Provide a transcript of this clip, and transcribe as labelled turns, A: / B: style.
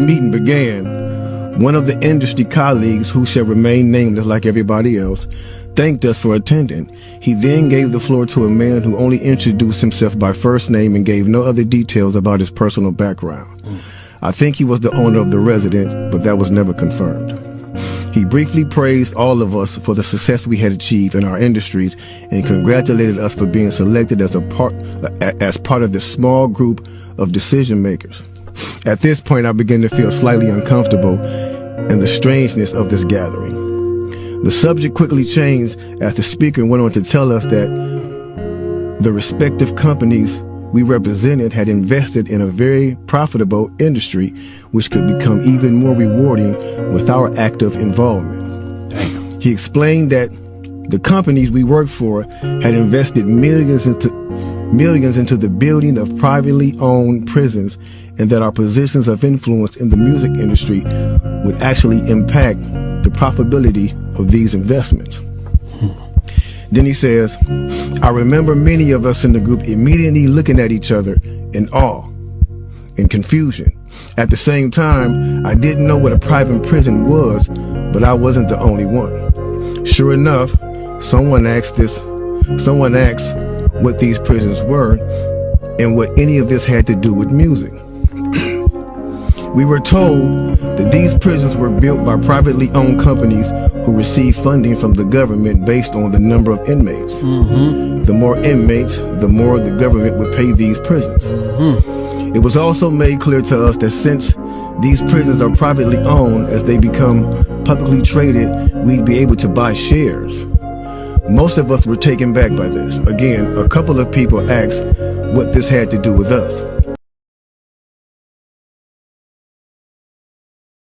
A: meeting began, one of the industry colleagues, who shall remain nameless like everybody else, thanked us for attending. He then gave the floor to a man who only introduced himself by first name and gave no other details about his personal background. I think he was the owner of the residence, but that was never confirmed. He briefly praised all of us for the success we had achieved in our industries and congratulated us for being selected as part of this small group of decision makers. At this point, I began to feel slightly uncomfortable in the strangeness of this gathering. The subject quickly changed as the speaker went on to tell us that the respective companies we represented had invested in a very profitable industry which could become even more rewarding with our active involvement.
B: Damn.
A: He explained that the companies we worked for had invested millions into the building of privately owned prisons, and that our positions of influence in the music industry would actually impact the profitability of these investments. Then he says, I remember many of us in the group immediately looking at each other in awe and confusion. At the same time, I didn't know what a private prison was, but I wasn't the only one. Sure enough, someone asked what these prisons were and what any of this had to do with music. We were told that these prisons were built by privately owned companies who received funding from the government based on the number of inmates. The more inmates, the more the government would pay these prisons. It was also made clear to us that since these prisons are privately owned, as they become publicly traded, we'd be able to buy shares. Most of us were taken back by this. Again, a couple of people asked what this had to do with us.